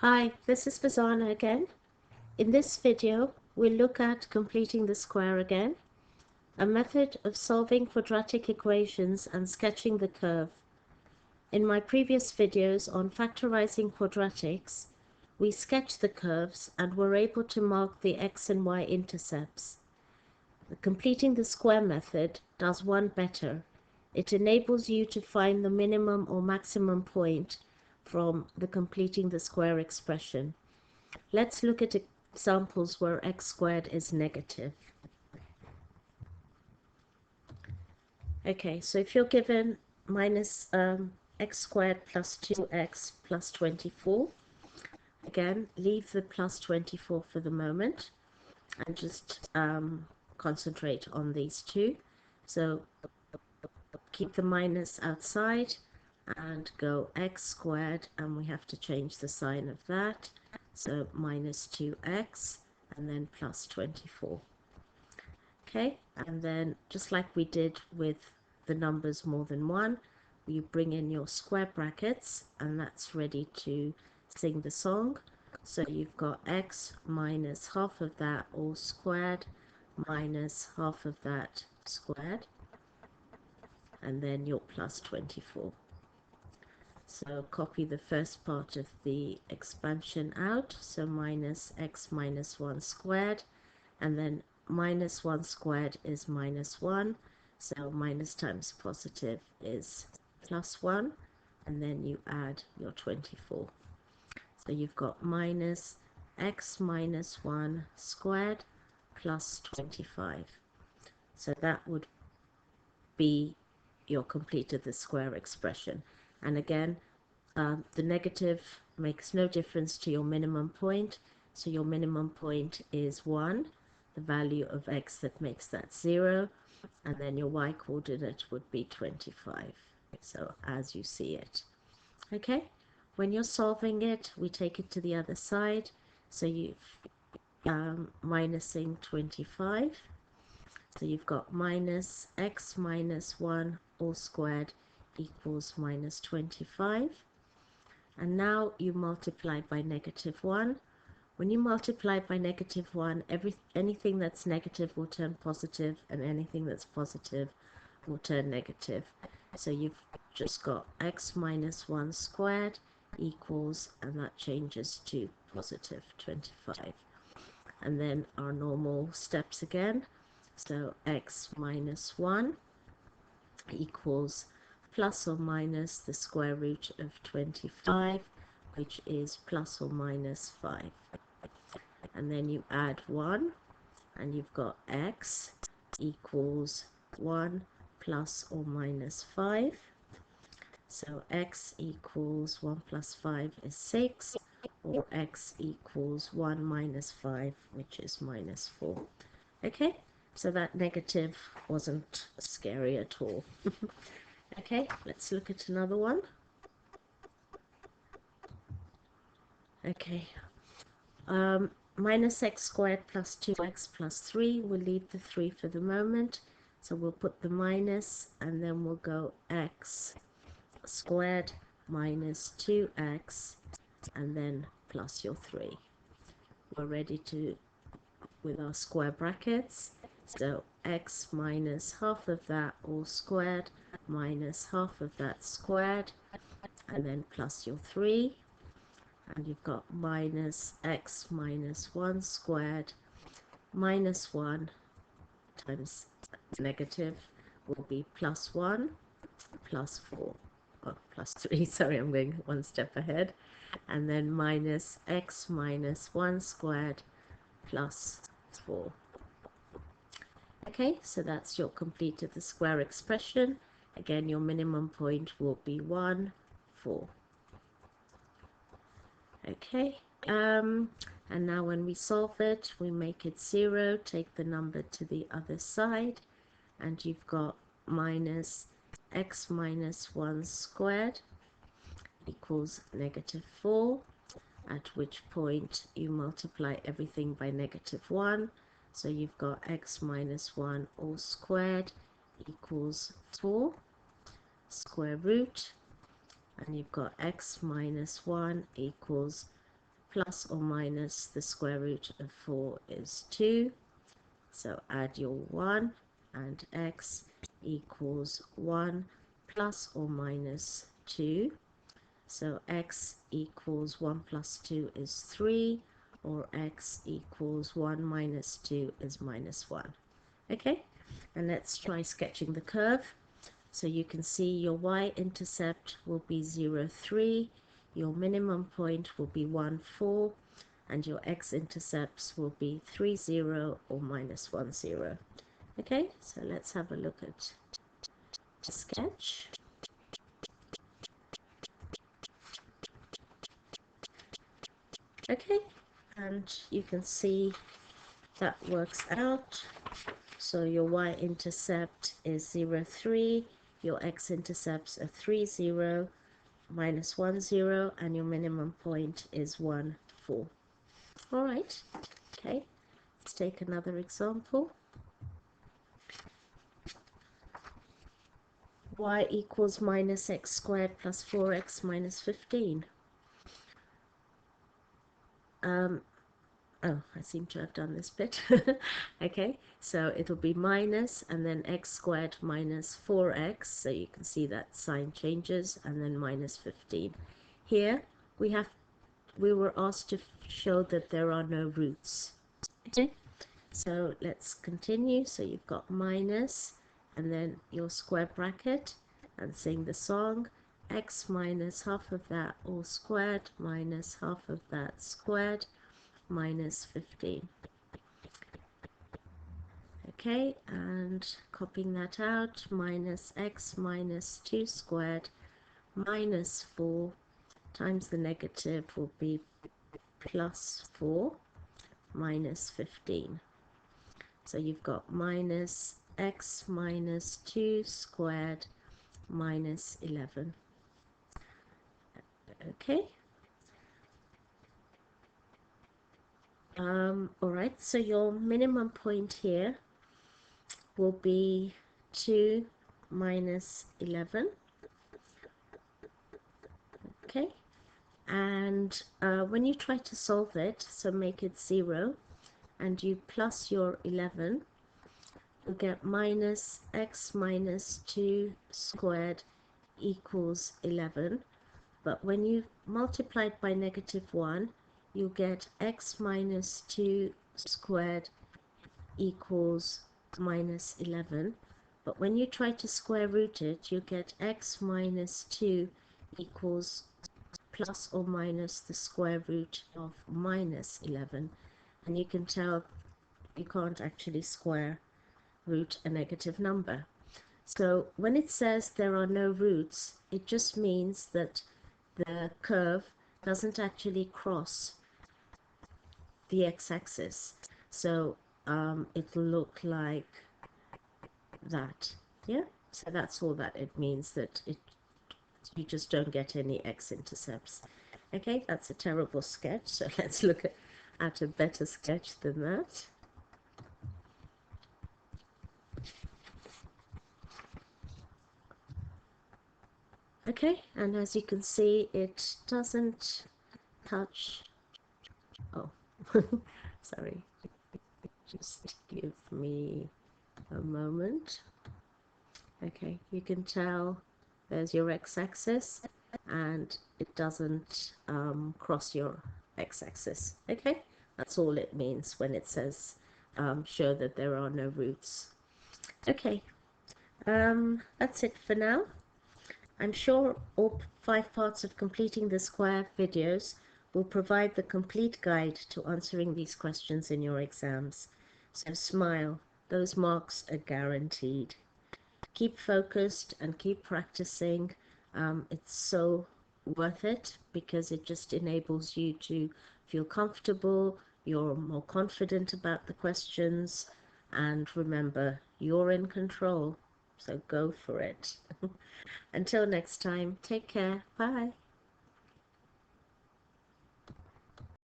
Hi, this is Fazana again. In this video, we'll look at completing the square again, a method of solving quadratic equations and sketching the curve. In my previous videos on factorizing quadratics, we sketched the curves and were able to mark the x and y intercepts. The completing the square method does one better. It enables you to find the minimum or maximum point from the completing the square expression. Let's look at examples where x squared is negative. Okay, so if you're given minus x squared plus 2x plus 24, again, leave the plus 24 for the moment and just concentrate on these two. So keep the minus outside and go x squared, and we have to change the sign of that. So minus 2x and then plus 24. Okay, and then just like we did with the numbers more than one, you bring in your square brackets, and that's ready to sing the song. So you've got x minus half of that all squared minus half of that squared, and then your plus 24. So copy the first part of the expansion out, so minus x minus 1 squared, and then minus 1 squared is minus 1, so minus times positive is plus 1, and then you add your 24. So you've got minus x minus 1 squared plus 25. So that would be your completed the square expression. And again, the negative makes no difference to your minimum point, so your minimum point is 1, the value of x that makes that 0, and then your y coordinate would be 25, so as you see it. Okay, when you're solving it, we take it to the other side, so you've minusing 25, so you've got minus x minus 1 all squared equals minus 25. And now you multiply by negative 1. When you multiply by negative 1, anything that's negative will turn positive, and anything that's positive will turn negative. So you've just got x minus 1 squared equals, and that changes to positive 25. And then our normal steps again. So x minus 1 equals plus or minus the square root of 25, which is plus or minus 5. And then you add 1, and you've got x equals 1 plus or minus 5. So x equals 1 plus 5 is 6, or x equals 1 minus 5, which is minus 4. Okay, so that negative wasn't scary at all. Okay, let's look at another one. Okay, minus x squared plus 2x plus 3, we'll leave the 3 for the moment, so we'll put the minus, and then we'll go x squared minus 2x, and then plus your 3. We're ready to with our square brackets, so x minus half of that all squared minus half of that squared, and then plus your 3, and you've got minus x minus 1 squared minus 1 times negative will be plus 1 plus 4, oh, plus 3, sorry, I'm going one step ahead, and then minus x minus 1 squared plus 4. Okay, so that's your completed the square expression. Again, your minimum point will be 1, 4. Okay, and now when we solve it, we make it 0, take the number to the other side, and you've got minus x minus 1 squared equals negative 4, at which point you multiply everything by negative 1. So you've got x minus 1 all squared equals 4, square root, and you've got x minus 1 equals plus or minus the square root of 4 is 2. So add your 1, and x equals 1 plus or minus 2. So x equals 1 plus 2 is 3, or x equals 1 minus 2 is minus 1. Okay, and let's try sketching the curve. So you can see your y-intercept will be 0, 3, your minimum point will be 1, 4, and your x-intercepts will be 3, 0 or minus 1, 0. Okay, so let's have a look at the sketch. Okay, and you can see that works out. So your y-intercept is 0, 3, your x-intercepts are 3, 0, minus 1, 0, and your minimum point is 1, 4. All right, okay, let's take another example. Y equals minus x squared plus 4x minus 15. Oh, I seem to have done this bit. Okay, so it'll be minus and then x squared minus 4x, so you can see that sign changes, and then minus 15. Here we were asked to show that there are no roots. Okay, so let's continue. So you've got minus and then your square bracket and sing the song, x minus half of that all squared minus half of that squared minus 15. Okay, and copying that out, minus x minus 2 squared minus 4 times the negative will be plus 4 minus 15. So you've got minus x minus 2 squared minus 11. Okay. Alright, so your minimum point here will be 2 minus 11. Okay, and when you try to solve it, so make it 0, and you plus your 11, you'll get minus x minus 2 squared equals 11. But when you multiply it by negative 1, you get x minus 2 squared equals minus 11. But when you try to square root it, you get x minus 2 equals plus or minus the square root of minus 11. And you can tell you can't actually square root a negative number. So when it says there are no roots, it just means that the curve doesn't actually cross the x-axis, so it'll look like that. Yeah, so that's all that it means, that you just don't get any x-intercepts. Okay, that's a terrible sketch, so let's look at a better sketch than that. Okay, and as you can see, it doesn't touch. Oh, sorry, just give me a moment. Okay, you can tell there's your x-axis and it doesn't cross your x-axis. Okay, that's all it means when it says show that there are no roots. Okay, that's it for now. I'm sure all 5 parts of completing the square videos will provide the complete guide to answering these questions in your exams. So smile, those marks are guaranteed. Keep focused and keep practicing. It's so worth it because it just enables you to feel comfortable, you're more confident about the questions, and remember, you're in control, so go for it. Until next time, take care. Bye.